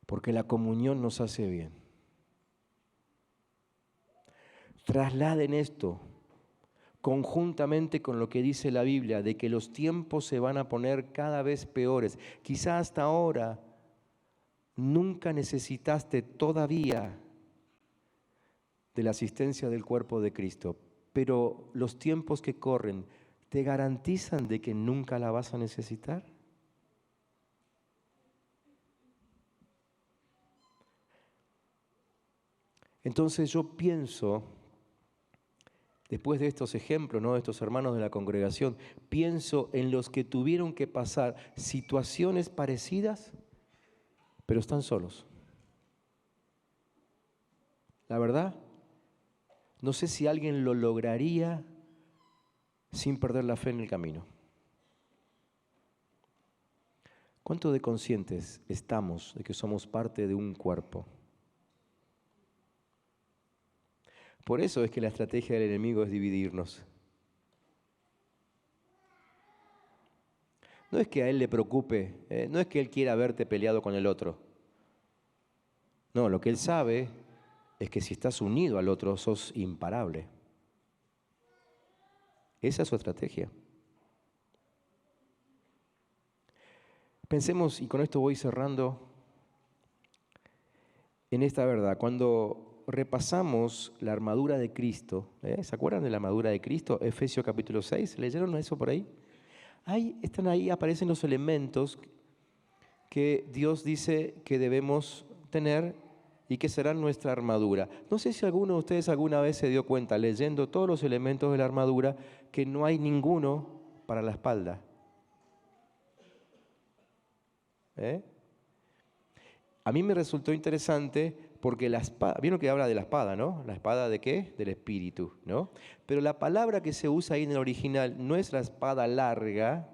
Porque la comunión nos hace bien. Trasladen esto conjuntamente con lo que dice la Biblia, de que los tiempos se van a poner cada vez peores. Quizá hasta ahora nunca necesitaste todavía de la asistencia del cuerpo de Cristo, pero los tiempos que corren, ¿te garantizan de que nunca la vas a necesitar? Entonces yo pienso, después de estos ejemplos, ¿no?, de estos hermanos de la congregación, pienso en los que tuvieron que pasar situaciones parecidas, pero están solos. La verdad, no sé si alguien lo lograría sin perder la fe en el camino. ¿Cuánto de conscientes estamos de que somos parte de un cuerpo? Por eso es que la estrategia del enemigo es dividirnos. No es que a él le preocupe, no es que él quiera verte peleado con el otro. No, lo que él sabe es que si estás unido al otro, sos imparable. Esa es su estrategia. Pensemos, y con esto voy cerrando, en esta verdad. Cuando repasamos la armadura de Cristo, ¿se acuerdan de la armadura de Cristo? Efesios capítulo 6, ¿leyeron eso por ahí? Están ahí, aparecen los elementos que Dios dice que debemos tener y que serán nuestra armadura. No sé si alguno de ustedes alguna vez se dio cuenta, leyendo todos los elementos de la armadura, que no hay ninguno para la espalda. A mí me resultó interesante porque la espada, ¿vieron que habla de la espada, no? ¿La espada de qué? Del Espíritu, ¿no? Pero la palabra que se usa ahí en el original no es la espada larga,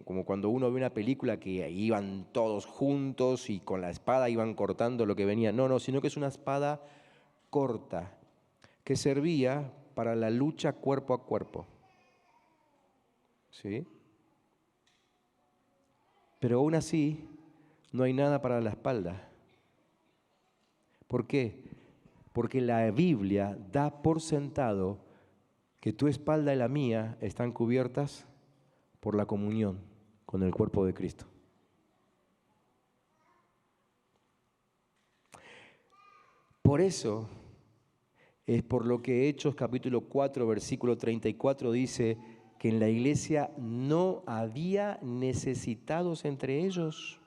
como cuando uno ve una película que iban todos juntos y con la espada iban cortando lo que venía. No, sino que es una espada corta que servía para la lucha cuerpo a cuerpo. ¿Sí? Pero aún así, no hay nada para la espalda. ¿Por qué? Porque la Biblia da por sentado que tu espalda y la mía están cubiertas por la comunión con el cuerpo de Cristo. Por eso es por lo que Hechos capítulo 4, versículo 34 dice que en la iglesia no había necesitados entre ellos.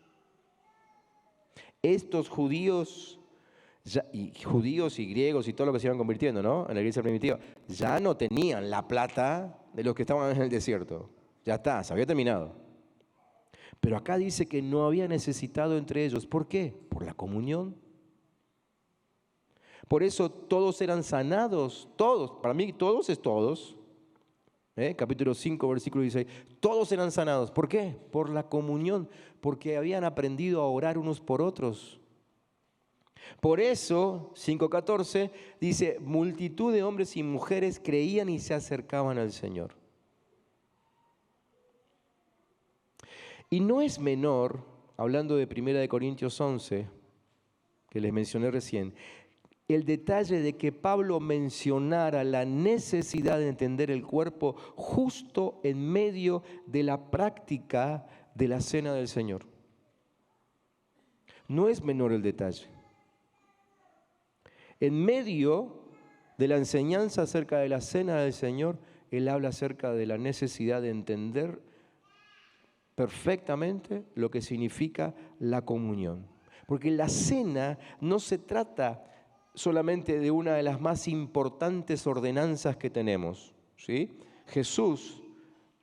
Estos judíos y griegos y todo lo que se iban convirtiendo, ¿no?, en la iglesia primitiva, ya no tenían la plata de los que estaban en el desierto. Ya está, se había terminado. Pero acá dice que no había necesitado entre ellos. ¿Por qué? Por la comunión. Por eso todos eran sanados, todos, para mí todos es todos. Capítulo 5, versículo 16, todos eran sanados. ¿Por qué? Por la comunión, porque habían aprendido a orar unos por otros. Por eso, 5:14, dice, multitud de hombres y mujeres creían y se acercaban al Señor. Y no es menor, hablando de 1 Corintios 11, que les mencioné recién, el detalle de que Pablo mencionara la necesidad de entender el cuerpo justo en medio de la práctica de la cena del Señor. No es menor el detalle. En medio de la enseñanza acerca de la cena del Señor, Él habla acerca de la necesidad de entender perfectamente lo que significa la comunión. Porque la cena no se trata solamente de una de las más importantes ordenanzas que tenemos, ¿sí? Jesús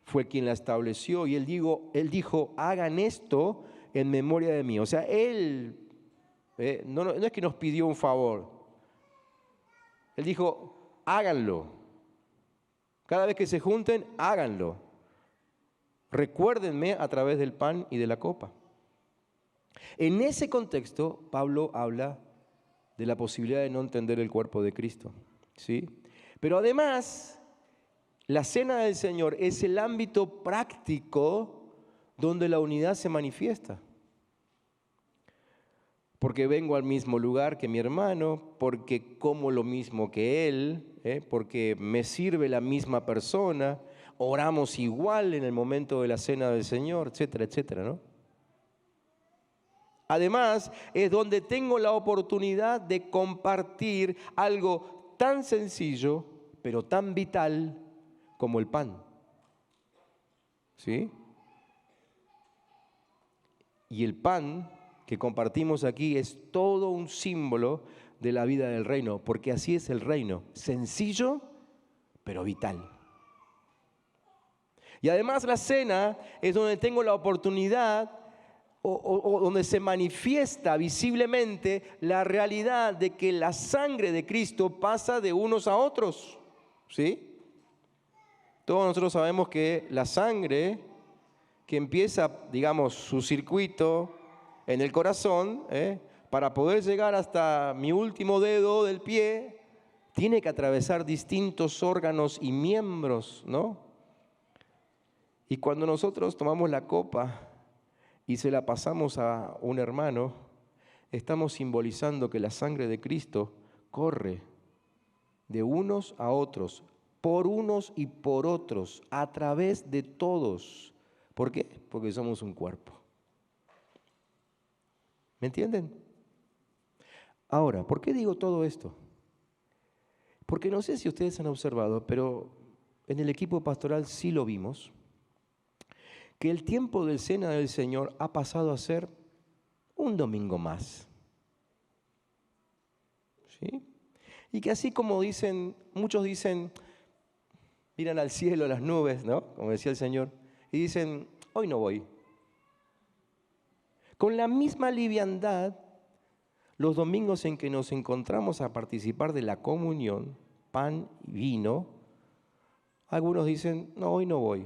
fue quien la estableció y él dijo, hagan esto en memoria de mí. O sea, Él no es que nos pidió un favor. Él dijo, háganlo. Cada vez que se junten, háganlo. Recuérdenme a través del pan y de la copa. En ese contexto, Pablo habla de la posibilidad de no entender el cuerpo de Cristo, ¿sí? Pero además, la cena del Señor es el ámbito práctico donde la unidad se manifiesta. Porque vengo al mismo lugar que mi hermano, porque como lo mismo que él, porque me sirve la misma persona, oramos igual en el momento de la cena del Señor, etcétera, etcétera, ¿no? Además, es donde tengo la oportunidad de compartir algo tan sencillo, pero tan vital como el pan. ¿Sí? Y el pan que compartimos aquí es todo un símbolo de la vida del reino, porque así es el reino, sencillo, pero vital. Y además la cena es donde tengo la oportunidad o donde se manifiesta visiblemente la realidad de que la sangre de Cristo pasa de unos a otros, ¿sí? Todos nosotros sabemos que la sangre que empieza, digamos, su circuito en el corazón, para poder llegar hasta mi último dedo del pie, tiene que atravesar distintos órganos y miembros, ¿no? Y cuando nosotros tomamos la copa y se la pasamos a un hermano, estamos simbolizando que la sangre de Cristo corre de unos a otros, por unos y por otros, a través de todos. ¿Por qué? Porque somos un cuerpo. ¿Me entienden? Ahora, ¿por qué digo todo esto? Porque no sé si ustedes han observado, pero en el equipo pastoral sí lo vimos, que el tiempo de cena del Señor ha pasado a ser un domingo más. ¿Sí? Y que así como dicen, muchos dicen, miran al cielo, las nubes, ¿no? Como decía el Señor, y dicen, hoy no voy. Con la misma liviandad, los domingos en que nos encontramos a participar de la comunión, pan y vino, algunos dicen, no, hoy no voy.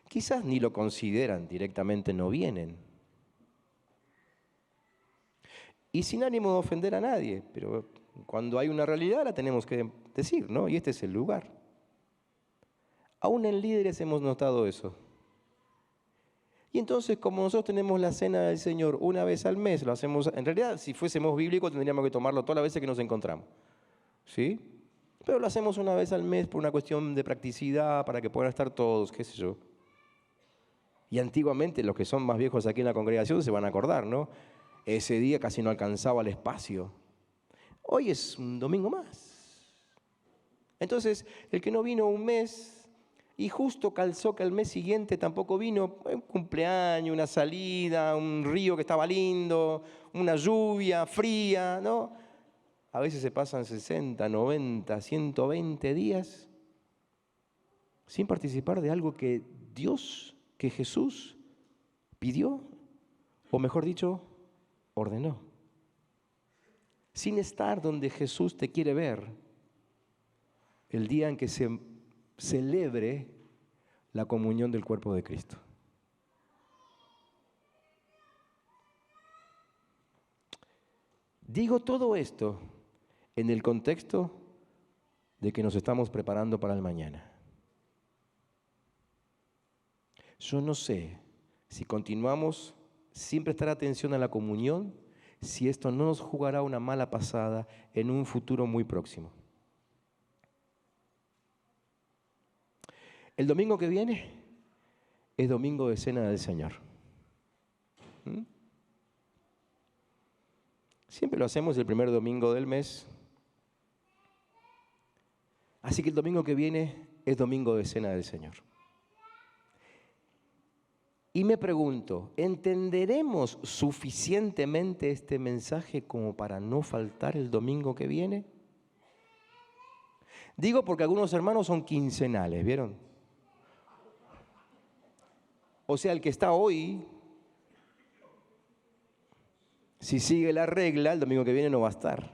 Quizás ni lo consideran, directamente no vienen. Y sin ánimo de ofender a nadie, pero cuando hay una realidad la tenemos que decir, ¿no? Y este es el lugar. Aún en líderes hemos notado eso. Y entonces, como nosotros tenemos la cena del Señor una vez al mes, lo hacemos, en realidad, si fuésemos bíblicos, tendríamos que tomarlo todas las veces que nos encontramos. ¿Sí? Pero lo hacemos una vez al mes por una cuestión de practicidad, para que puedan estar todos, qué sé yo. Y antiguamente, los que son más viejos aquí en la congregación se van a acordar, ¿no? Ese día casi no alcanzaba el espacio. Hoy es un domingo más. Entonces, el que no vino un mes y justo calzó que al mes siguiente tampoco vino, un cumpleaños, una salida, un río que estaba lindo, una lluvia fría, ¿no? A veces se pasan 60, 90, 120 días sin participar de algo que Dios, que Jesús pidió, o mejor dicho, ordenó. Sin estar donde Jesús te quiere ver, el día en que se celebre la comunión del cuerpo de Cristo. Digo todo esto en el contexto de que nos estamos preparando para el mañana. Yo no sé si continuamos sin prestar atención a la comunión, si esto no nos jugará una mala pasada en un futuro muy próximo. El domingo que viene es domingo de cena del Señor. Siempre lo hacemos el primer domingo del mes. Así que el domingo que viene es domingo de Cena del Señor. Y me pregunto, ¿entenderemos suficientemente este mensaje como para no faltar el domingo que viene? Digo porque algunos hermanos son quincenales, ¿vieron? O sea, el que está hoy, si sigue la regla, el domingo que viene no va a estar.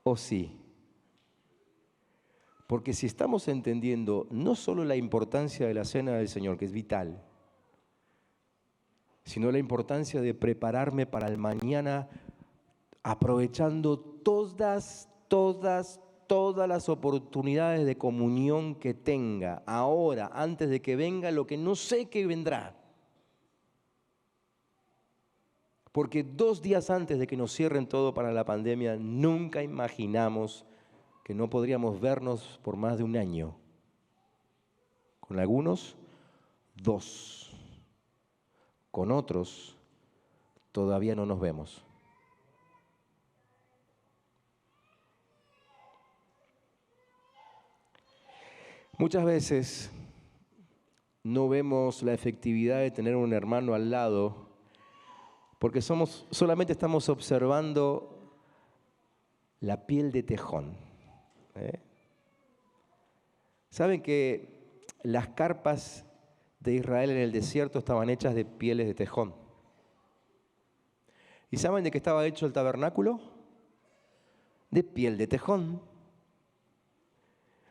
¿O sí? Porque si estamos entendiendo no solo la importancia de la Cena del Señor, que es vital, sino la importancia de prepararme para el mañana, aprovechando todas las oportunidades de comunión que tenga, ahora, antes de que venga lo que no sé que vendrá. Porque 2 días antes de que nos cierren todo para la pandemia, nunca imaginamos que no podríamos vernos por más de 1 año. Con algunos, 2. Con otros, todavía no nos vemos. Muchas veces no vemos la efectividad de tener un hermano al lado porque solamente estamos observando la piel de tejón. ¿Saben que las carpas de Israel en el desierto estaban hechas de pieles de tejón? ¿Y saben de qué estaba hecho el tabernáculo? De piel de tejón.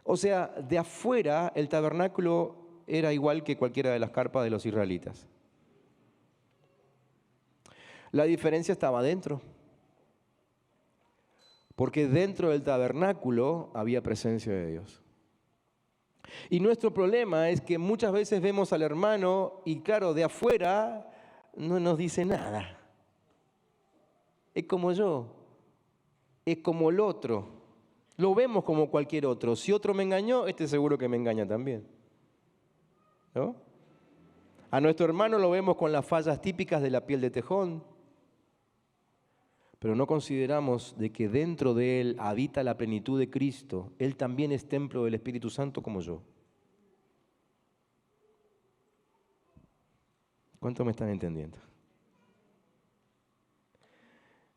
O sea, de afuera el tabernáculo era igual que cualquiera de las carpas de los israelitas. La diferencia estaba adentro. Porque dentro del tabernáculo había presencia de Dios. Y nuestro problema es que muchas veces vemos al hermano y claro, de afuera no nos dice nada. Es como yo, es como el otro. Lo vemos como cualquier otro. Si otro me engañó, este seguro que me engaña también. ¿No? A nuestro hermano lo vemos con las fallas típicas de la piel de tejón. Pero no consideramos de que dentro de él habita la plenitud de Cristo. Él también es templo del Espíritu Santo como yo. ¿Cuánto me están entendiendo?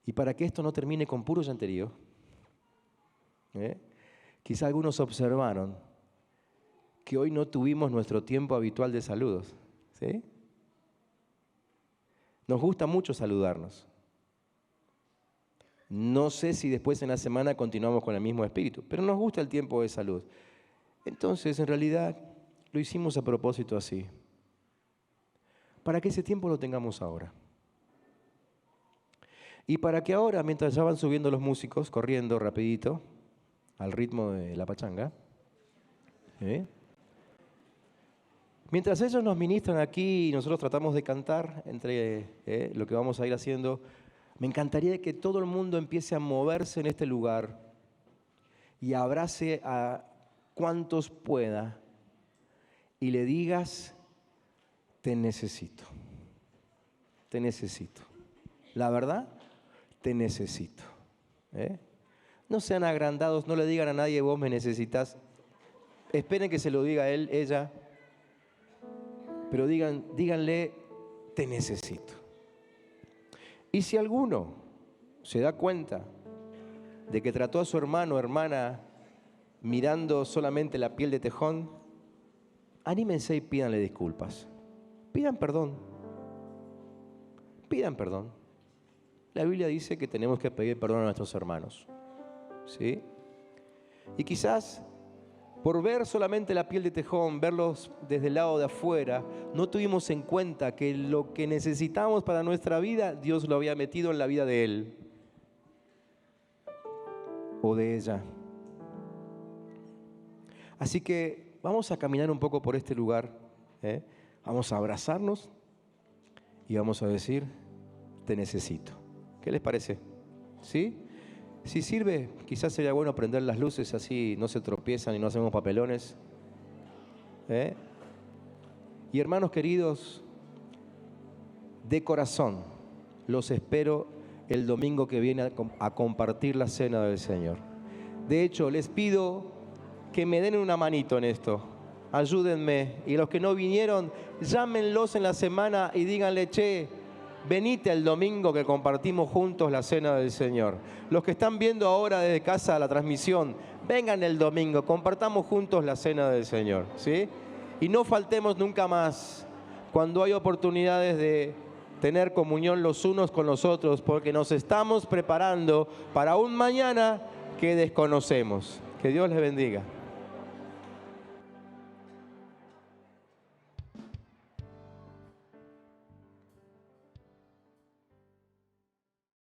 Y para que esto no termine con puro llanterío, quizá algunos observaron que hoy no tuvimos nuestro tiempo habitual de saludos. ¿Sí? Nos gusta mucho saludarnos. No sé si después en la semana continuamos con el mismo espíritu, pero nos gusta el tiempo de salud. Entonces, en realidad, lo hicimos a propósito así, para que ese tiempo lo tengamos ahora. Y para que ahora, mientras ya van subiendo los músicos, corriendo rapidito, al ritmo de la pachanga, mientras ellos nos ministran aquí y nosotros tratamos de cantar entre lo que vamos a ir haciendo, me encantaría que todo el mundo empiece a moverse en este lugar y abrace a cuantos pueda y le digas, te necesito. Te necesito. La verdad, te necesito. No sean agrandados, no le digan a nadie, vos me necesitas. Esperen que se lo diga él, ella. Pero díganle, te necesito. Y si alguno se da cuenta de que trató a su hermano o hermana mirando solamente la piel de tejón, anímense y pídanle disculpas. Pidan perdón. Pidan perdón. La Biblia dice que tenemos que pedir perdón a nuestros hermanos. ¿Sí? Y quizás por ver solamente la piel de tejón, verlos desde el lado de afuera, no tuvimos en cuenta que lo que necesitamos para nuestra vida, Dios lo había metido en la vida de él o de ella. Así que vamos a caminar un poco por este lugar, Vamos a abrazarnos y vamos a decir, te necesito. ¿Qué les parece? ¿Sí? Si sirve, quizás sería bueno prender las luces, así no se tropiezan y no hacemos papelones. Y hermanos queridos, de corazón, los espero el domingo que viene a compartir la cena del Señor. De hecho, les pido que me den una manito en esto. Ayúdenme. Y los que no vinieron, llámenlos en la semana y díganle, che, venite el domingo que compartimos juntos la cena del Señor. Los que están viendo ahora desde casa la transmisión, vengan el domingo, compartamos juntos la cena del Señor, ¿sí? Y no faltemos nunca más cuando hay oportunidades de tener comunión los unos con los otros, porque nos estamos preparando para un mañana que desconocemos. Que Dios les bendiga.